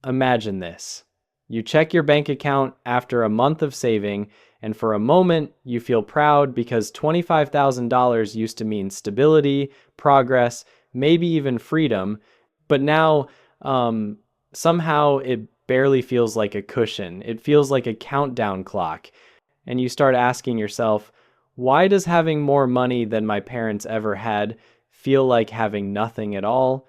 Imagine this. You check your bank account after a month of saving, and for a moment you feel proud because $25,000 used to mean stability, progress, maybe even freedom, but now somehow it barely feels like a cushion. It feels like a countdown clock. And you start asking yourself, why does having more money than my parents ever had feel like having nothing at all?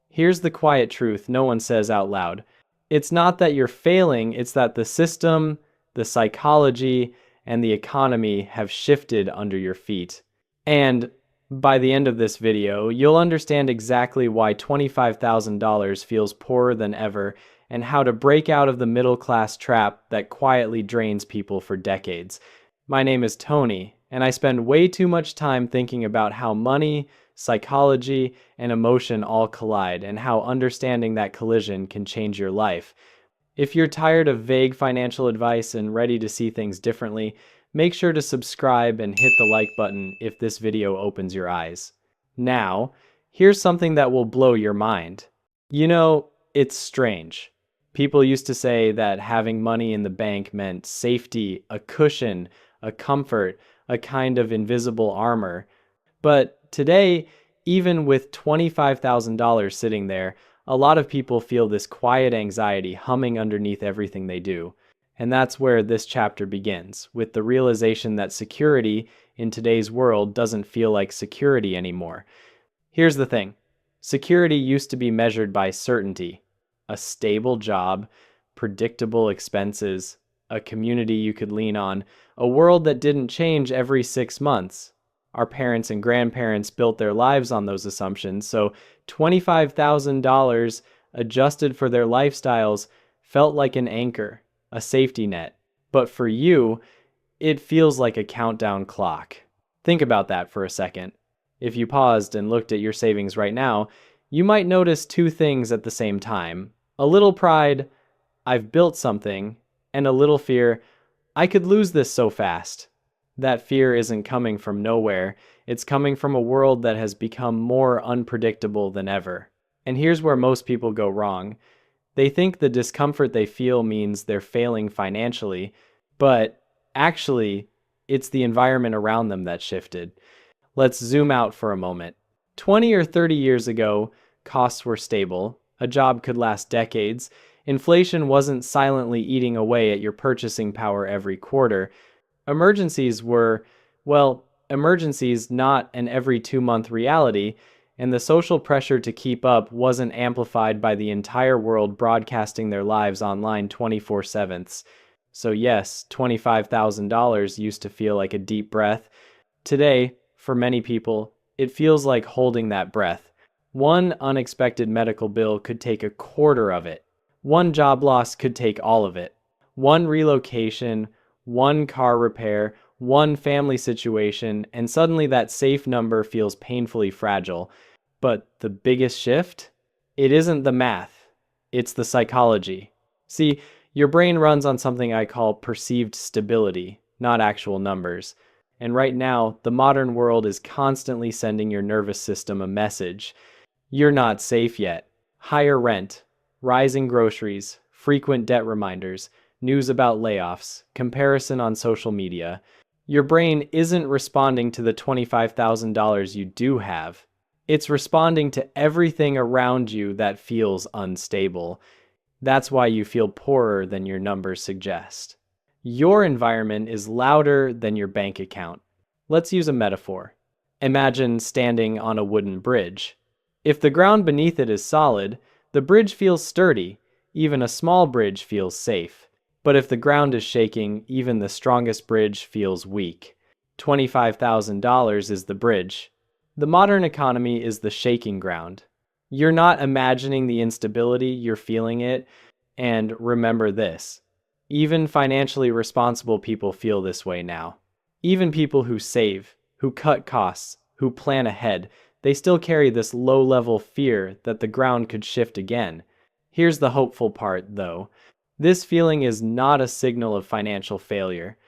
Here's the quiet truth no one says out loud. It's not that you're failing, it's that the system, the psychology, and the economy have shifted under your feet. And by the end of this video, you'll understand exactly why $25,000 feels poorer than ever and how to break out of the middle class trap that quietly drains people for decades. My name is Tony, and I spend way too much time thinking about how money, psychology, and emotion all collide, and how understanding that collision can change your life. If you're tired of vague financial advice and ready to see things differently, make sure to subscribe and hit the like button if this video opens your eyes. Now, here's something that will blow your mind. You know, it's strange. People used to say that having money in the bank meant safety, a cushion, a comfort, a kind of invisible armor. But today, even with $25,000 sitting there, a lot of people feel this quiet anxiety humming underneath everything they do. And that's where this chapter begins, with the realization that security in today's world doesn't feel like security anymore. Here's the thing. Security used to be measured by certainty, a stable job, predictable expenses, a community you could lean on, a world that didn't change every 6 months. Our parents and grandparents built their lives on those assumptions, so $25,000 adjusted for their lifestyles felt like an anchor, a safety net. But for you, it feels like a countdown clock. Think about that for a second. If you paused and looked at your savings right now, you might notice two things at the same time. A little pride, I've built something, and a little fear, I could lose this so fast. That fear isn't coming from nowhere. It's coming from a world that has become more unpredictable than ever. And here's where most people go wrong. They think the discomfort they feel means they're failing financially, but actually, it's the environment around them that shifted. Let's zoom out for a moment. 20 or 30 years ago, costs were stable, a job could last decades, inflation wasn't silently eating away at your purchasing power every quarter. Emergencies were, well, emergencies not an every 2-month reality, and the social pressure to keep up wasn't amplified by the entire world broadcasting their lives online 24/7. So yes, $25,000 used to feel like a deep breath. Today, for many people, it feels like holding that breath. One unexpected medical bill could take a quarter of it. One job loss could take all of it. One relocation, one car repair, one family situation, and suddenly that safe number feels painfully fragile. But the biggest shift? It isn't the math, it's the psychology. See, your brain runs on something I call perceived stability, not actual numbers. And right now, the modern world is constantly sending your nervous system a message. You're not safe yet. Higher rent, rising groceries, frequent debt reminders, news about layoffs, comparison on social media. Your brain isn't responding to the $25,000 you do have. It's responding to everything around you that feels unstable. That's why you feel poorer than your numbers suggest. Your environment is louder than your bank account. Let's use a metaphor. Imagine standing on a wooden bridge. If the ground beneath it is solid, the bridge feels sturdy. Even a small bridge feels safe. But if the ground is shaking, even the strongest bridge feels weak. $25,000 is the bridge. The modern economy is the shaking ground. You're not imagining the instability, you're feeling it. And remember this, even financially responsible people feel this way now. Even people who save, who cut costs, who plan ahead, they still carry this low-level fear that the ground could shift again. Here's the hopeful part, though. This feeling is not a signal of financial failure.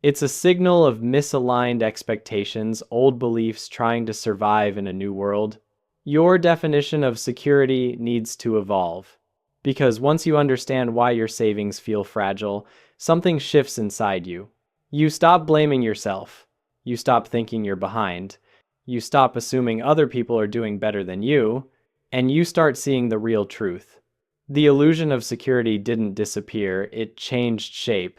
It's a signal of misaligned expectations, old beliefs trying to survive in a new world. Your definition of security needs to evolve. Because once you understand why your savings feel fragile, something shifts inside you. You stop blaming yourself. You stop thinking you're behind. You stop assuming other people are doing better than you, and you start seeing the real truth. The illusion of security didn't disappear, it changed shape.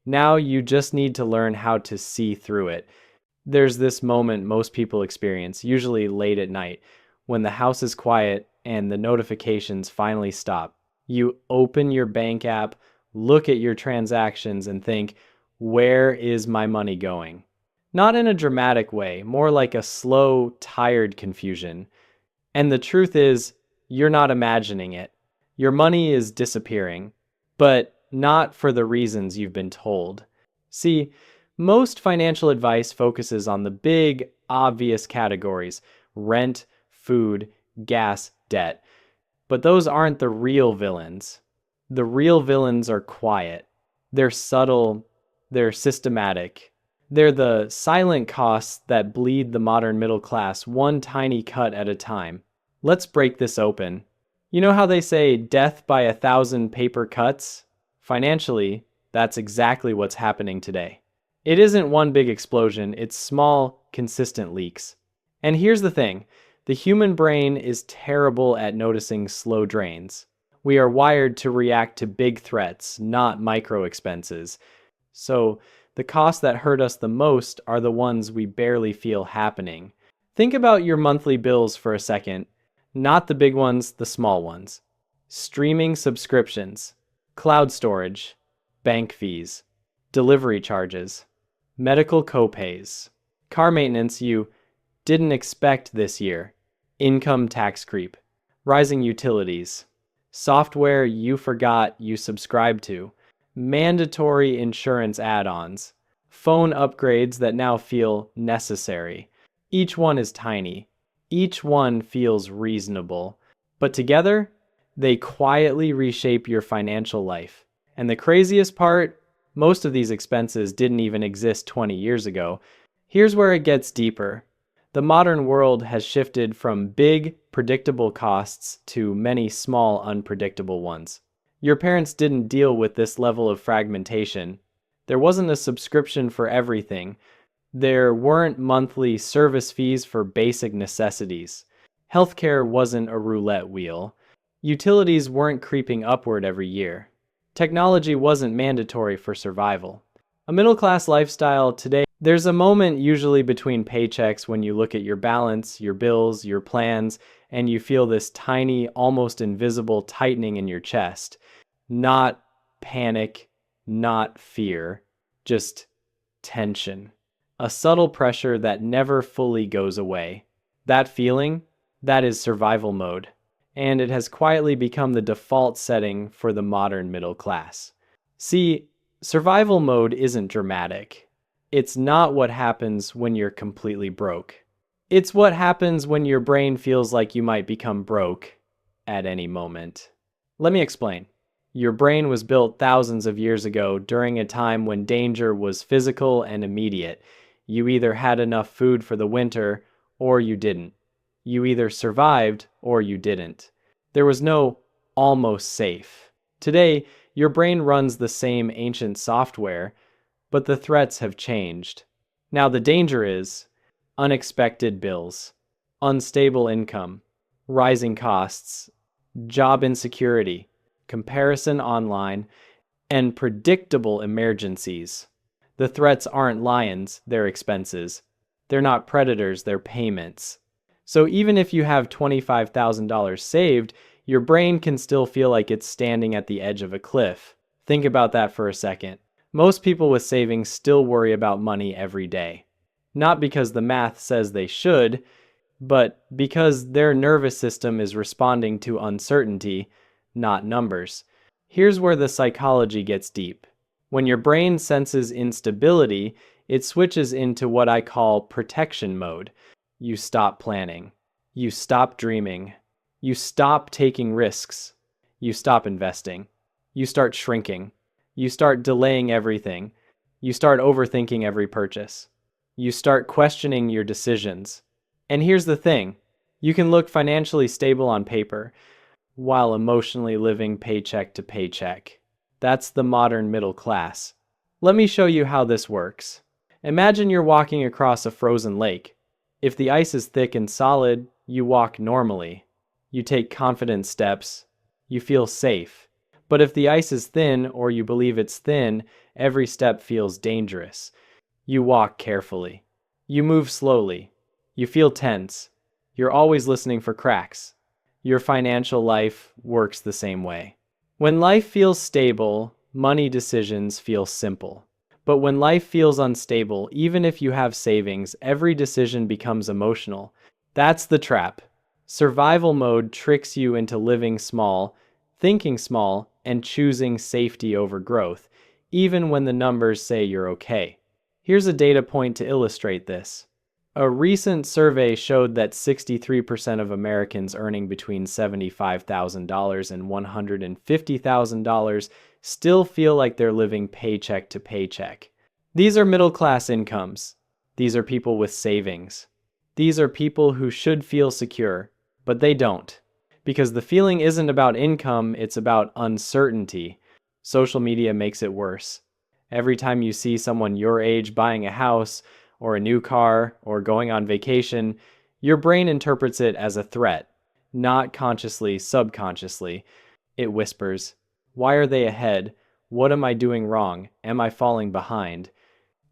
Now you just need to learn how to see through it. There's this moment most people experience, usually late at night, when the house is quiet and the notifications finally stop. You open your bank app, look at your transactions, and think, where is my money going? Not in a dramatic way, more like a slow, tired confusion. And the truth is, you're not imagining it. Your money is disappearing, but not for the reasons you've been told. See, most financial advice focuses on the big, obvious categories: rent, food, gas, debt. But those aren't the real villains. The real villains are quiet. They're subtle. They're systematic. They're the silent costs that bleed the modern middle class one tiny cut at a time. Let's break this open. You know how they say death by 1,000 paper cuts? Financially, that's exactly what's happening today. It isn't one big explosion, it's small, consistent leaks. And here's the thing, the human brain is terrible at noticing slow drains. We are wired to react to big threats, not micro expenses. So, the costs that hurt us the most are the ones we barely feel happening. Think about your monthly bills for a second. Not the big ones, the small ones. Streaming subscriptions, cloud storage, bank fees, delivery charges, medical copays, car maintenance you didn't expect this year, income tax creep, rising utilities, software you forgot you subscribed to, mandatory insurance add-ons, phone upgrades that now feel necessary. Each one is tiny. Each one feels reasonable. But together, they quietly reshape your financial life. And the craziest part, most of these expenses didn't even exist 20 years ago. Here's where it gets deeper. The modern world has shifted from big, predictable costs to many small, unpredictable ones. Your parents didn't deal with this level of fragmentation. There wasn't a subscription for everything. There weren't monthly service fees for basic necessities. Healthcare wasn't a roulette wheel. Utilities weren't creeping upward every year. Technology wasn't mandatory for survival. A middle-class lifestyle today, there's a moment usually between paychecks when you look at your balance, your bills, your plans, and you feel this tiny, almost invisible tightening in your chest. Not panic, not fear, just tension. A subtle pressure that never fully goes away. That feeling, that is survival mode. And it has quietly become the default setting for the modern middle class. See, survival mode isn't dramatic. It's not what happens when you're completely broke. It's what happens when your brain feels like you might become broke at any moment. Let me explain. Your brain was built thousands of years ago during a time when danger was physical and immediate. You either had enough food for the winter or you didn't. You either survived or you didn't. There was no almost safe. Today, your brain runs the same ancient software, but the threats have changed. Now the danger is unexpected bills, unstable income, rising costs, job insecurity, comparison online, and predictable emergencies. The threats aren't lions, they're expenses. They're not predators, they're payments. So even if you have $25,000 saved, your brain can still feel like it's standing at the edge of a cliff. Think about that for a second. Most people with savings still worry about money every day. Not because the math says they should, but because their nervous system is responding to uncertainty, not numbers. Here's where the psychology gets deep. When your brain senses instability, it switches into what I call protection mode. You stop planning. You stop dreaming. You stop taking risks. You stop investing. You start shrinking. You start delaying everything. You start overthinking every purchase. You start questioning your decisions. And here's the thing. You can look financially stable on paper. while emotionally living paycheck to paycheck. That's the modern middle class. Let me show you how this works. Imagine you're walking across a frozen lake. If the ice is thick and solid, you walk normally. You take confident steps. You feel safe. But if the ice is thin or you believe it's thin, every step feels dangerous. You walk carefully. You move slowly. You feel tense. You're always listening for cracks. Your financial life works the same way. When life feels stable, money decisions feel simple. But when life feels unstable, even if you have savings, every decision becomes emotional. That's the trap. Survival mode tricks you into living small, thinking small, and choosing safety over growth, even when the numbers say you're okay. Here's a data point to illustrate this. A recent survey showed that 63% of Americans earning between $75,000 and $150,000 still feel like they're living paycheck to paycheck. These are middle-class incomes. These are people with savings. These are people who should feel secure, but they don't. Because the feeling isn't about income, it's about uncertainty. Social media makes it worse. Every time you see someone your age buying a house, or a new car, or going on vacation, your brain interprets it as a threat. Not consciously, subconsciously. It whispers, "Why are they ahead? What am I doing wrong? Am I falling behind?"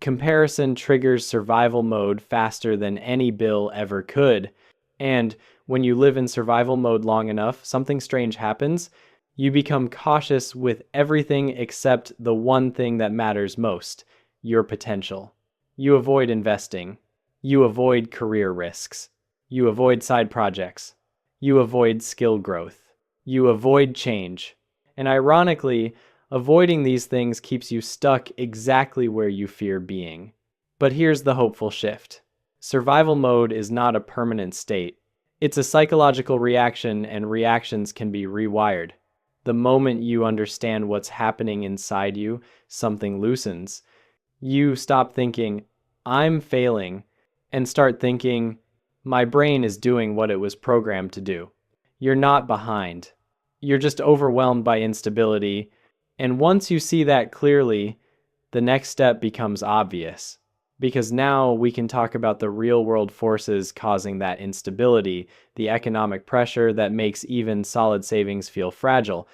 Comparison triggers survival mode faster than any bill ever could. And when you live in survival mode long enough, something strange happens. You become cautious with everything except the one thing that matters most, your potential. You avoid investing. You avoid career risks. You avoid side projects. You avoid skill growth. You avoid change. And ironically, avoiding these things keeps you stuck exactly where you fear being. But here's the hopeful shift. Survival mode is not a permanent state. It's a psychological reaction, and reactions can be rewired. The moment you understand what's happening inside you, something loosens. You stop thinking, "I'm failing," and start thinking, "My brain is doing what it was programmed to do." You're not behind. You're just overwhelmed by instability. And once you see that clearly, the next step becomes obvious. Because now we can talk about the real-world forces causing that instability, the economic pressure that makes even solid savings feel fragile.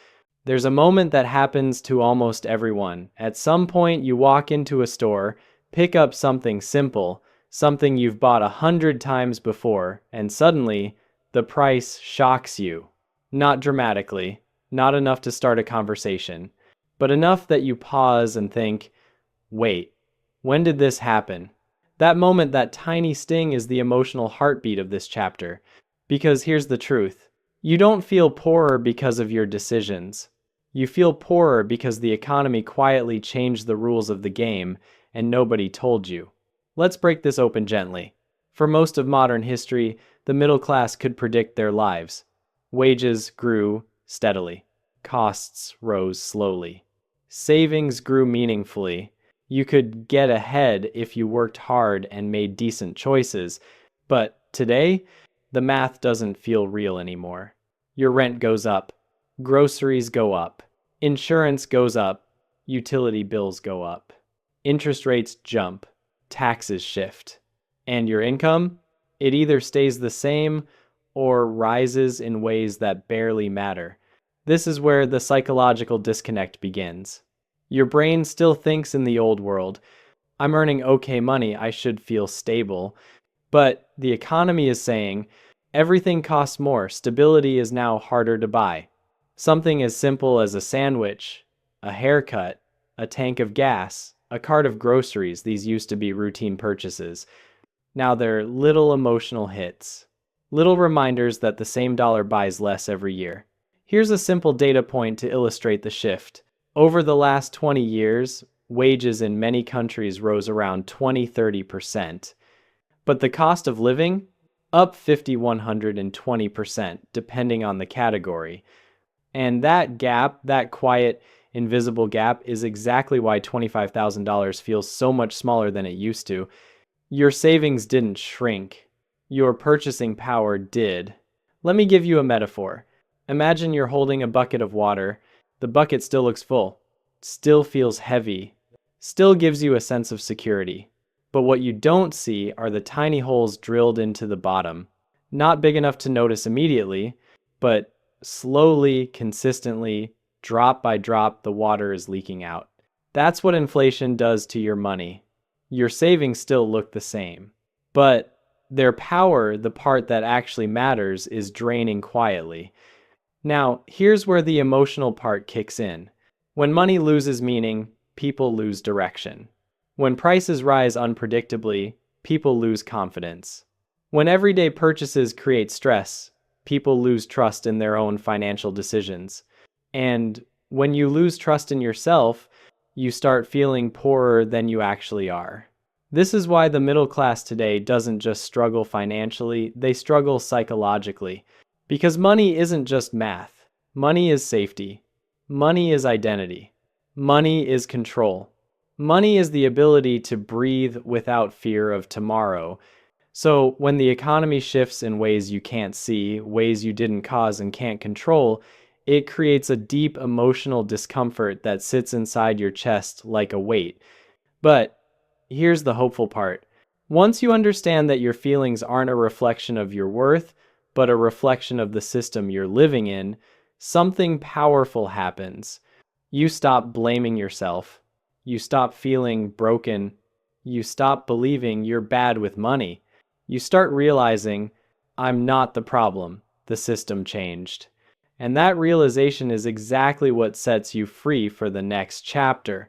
There's a moment that happens to almost everyone. At some point, you walk into a store, pick up something simple, something you've bought 100 times before, and suddenly, the price shocks you. Not dramatically, not enough to start a conversation, but enough that you pause and think, "Wait, when did this happen?" That moment, that tiny sting, is the emotional heartbeat of this chapter. Because here's the truth. You don't feel poorer because of your decisions. You feel poorer because the economy quietly changed the rules of the game, and nobody told you. Let's break this open gently. For most of modern history, the middle class could predict their lives. Wages grew steadily. Costs rose slowly. Savings grew meaningfully. You could get ahead if you worked hard and made decent choices. But today, the math doesn't feel real anymore. Your rent goes up. Groceries go up. Insurance goes up. Utility bills go up. Interest rates jump. Taxes shift. And your income? It either stays the same or rises in ways that barely matter. This is where the psychological disconnect begins. Your brain still thinks in the old world, "I'm earning okay money, I should feel stable." But the economy is saying, everything costs more, stability is now harder to buy. Something as simple as a sandwich, a haircut, a tank of gas, a cart of groceries, these used to be routine purchases. Now they're little emotional hits. Little reminders that the same dollar buys less every year. Here's a simple data point to illustrate the shift. Over the last 20 years, wages in many countries rose around 20–30%. But the cost of living? Up 50–120%, depending on the category. And that gap, that quiet, invisible gap, is exactly why $25,000 feels so much smaller than it used to. Your savings didn't shrink. Your purchasing power did. Let me give you a metaphor. Imagine you're holding a bucket of water. The bucket still looks full, still feels heavy, still gives you a sense of security. But what you don't see are the tiny holes drilled into the bottom. Not big enough to notice immediately, but slowly, consistently, drop by drop, the water is leaking out. That's what inflation does to your money. Your savings still look the same, but their power, the part that actually matters, is draining quietly. Now, here's where the emotional part kicks in. When money loses meaning, people lose direction. When prices rise unpredictably, people lose confidence. When everyday purchases create stress, people lose trust in their own financial decisions. And when you lose trust in yourself, you start feeling poorer than you actually are. This is why the middle class today doesn't just struggle financially, they struggle psychologically. Because money isn't just math. Money is safety. Money is identity. Money is control. Money is the ability to breathe without fear of tomorrow. So when the economy shifts in ways you can't see, ways you didn't cause and can't control, it creates a deep emotional discomfort that sits inside your chest like a weight. But here's the hopeful part. Once you understand that your feelings aren't a reflection of your worth, but a reflection of the system you're living in, something powerful happens. You stop blaming yourself. You stop feeling broken. You stop believing you're bad with money. You start realizing, I'm not the problem. The system changed. And that realization is exactly what sets you free for the next chapter.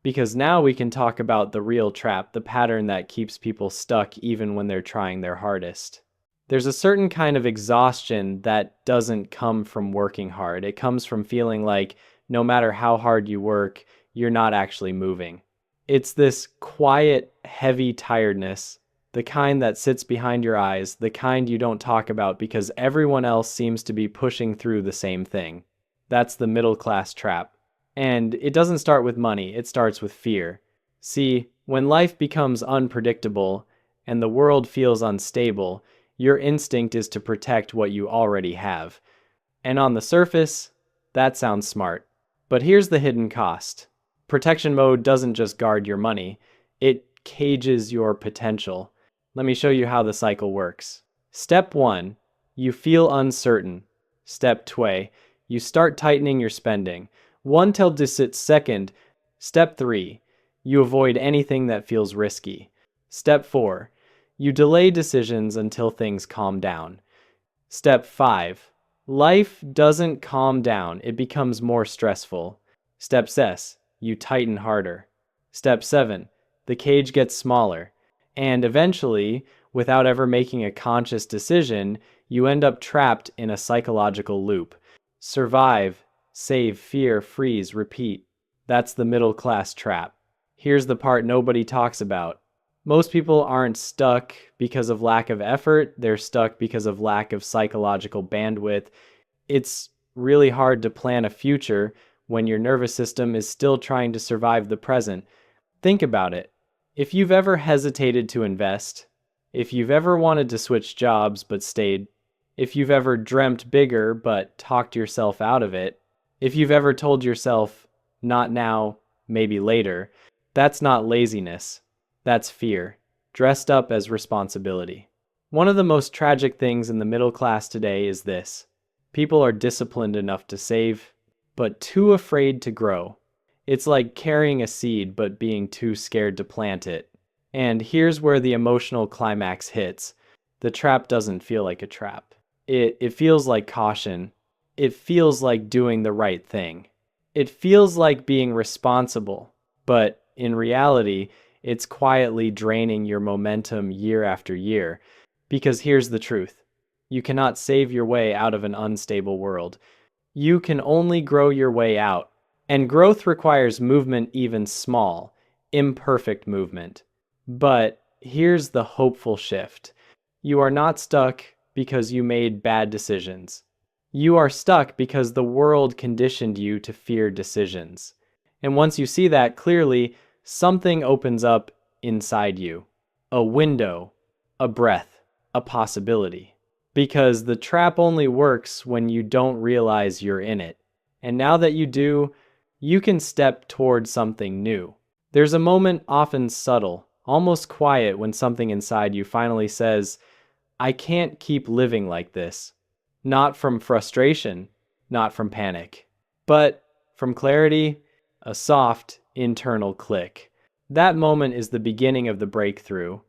Because now we can talk about the real trap, the pattern that keeps people stuck even when they're trying their hardest. There's a certain kind of exhaustion that doesn't come from working hard. It comes from feeling like no matter how hard you work, you're not actually moving. It's this quiet, heavy tiredness, the kind that sits behind your eyes, the kind you don't talk about because everyone else seems to be pushing through the same thing. That's the middle class trap. And it doesn't start with money, it starts with fear. See, when life becomes unpredictable and the world feels unstable, your instinct is to protect what you already have. And on the surface, that sounds smart. But here's the hidden cost. Protection mode doesn't just guard your money, it cages your potential. Let me show you how the cycle works. Step 1, you feel uncertain. Step 2, you start tightening your spending. 1 till second. Step 3, you avoid anything that feels risky. Step 4, you delay decisions until things calm down. Step 5, life doesn't calm down, it becomes more stressful. Step 6, you tighten harder. Step 7, the cage gets smaller. And eventually, without ever making a conscious decision, you end up trapped in a psychological loop. Survive, save, fear, freeze, repeat. That's the middle class trap. Here's the part nobody talks about. Most people aren't stuck because of lack of effort, they're stuck because of lack of psychological bandwidth. It's really hard to plan a future when your nervous system is still trying to survive the present. Think about it. If you've ever hesitated to invest, if you've ever wanted to switch jobs but stayed, if you've ever dreamt bigger but talked yourself out of it, if you've ever told yourself, not now, maybe later, that's not laziness. That's fear, dressed up as responsibility. One of the most tragic things in the middle class today is this. People are disciplined enough to save, but too afraid to grow. It's like carrying a seed but being too scared to plant it. And here's where the emotional climax hits. The trap doesn't feel like a trap. It feels like caution. It feels like doing the right thing. It feels like being responsible. But in reality, it's quietly draining your momentum year after year. Because here's the truth. You cannot save your way out of an unstable world. You can only grow your way out. And growth requires movement, even small, imperfect movement. But here's the hopeful shift. You are not stuck because you made bad decisions. You are stuck because the world conditioned you to fear decisions. And once you see that clearly, something opens up inside you. A window, a breath, a possibility. because the trap only works when you don't realize you're in it. And now that you do, you can step toward something new. There's a moment, often subtle, almost quiet, when something inside you finally says, I can't keep living like this. Not from frustration, not from panic, but from clarity, a soft internal click. That moment is the beginning of the breakthrough.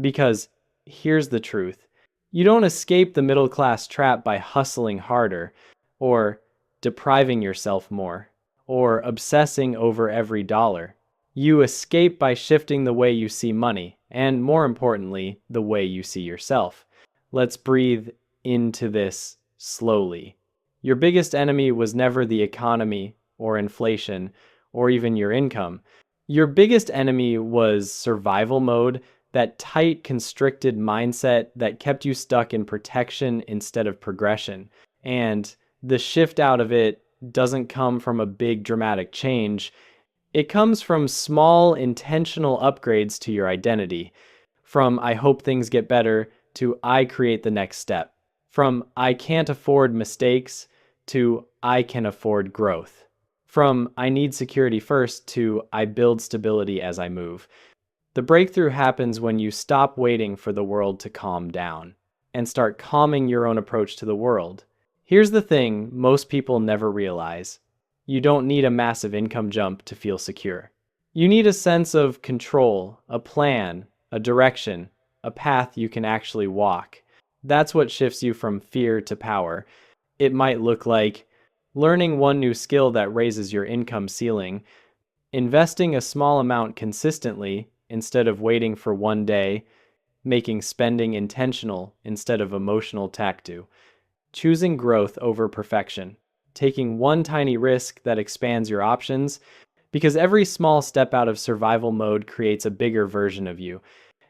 Because here's the truth. You don't escape the middle class trap by hustling harder, or depriving yourself more, or obsessing over every dollar. You escape by shifting the way you see money, and more importantly, the way you see yourself. Let's breathe into this slowly. Your biggest enemy was never the economy or inflation or even your income. Your biggest enemy was survival mode, that tight, constricted mindset that kept you stuck in protection instead of progression. And the shift out of it doesn't come from a big dramatic change. It comes from small, intentional upgrades to your identity. From I hope things get better to I create the next step. From I can't afford mistakes to I can afford growth. From I need security first to I build stability as I move. The breakthrough happens when you stop waiting for the world to calm down and start calming your own approach to the world. Here's the thing most people never realize. You don't need a massive income jump to feel secure. You need a sense of control, a plan, a direction, a path you can actually walk. That's what shifts you from fear to power. It might look like learning one new skill that raises your income ceiling, investing a small amount consistently instead of waiting for one day, making spending intentional instead of emotional tattoo, choosing growth over perfection, taking one tiny risk that expands your options, because every small step out of survival mode creates a bigger version of you.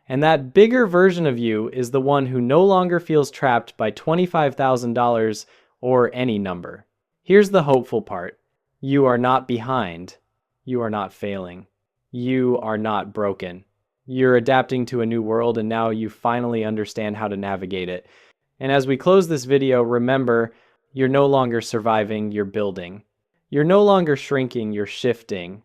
And that bigger version of you is the one who no longer feels trapped by $25,000 or any number. Here's the hopeful part. You are not behind. You are not failing. You are not broken. You're adapting to a new world, and now you finally understand how to navigate it. And as we close this video, remember, you're no longer surviving, you're building. You're no longer shrinking, you're shifting.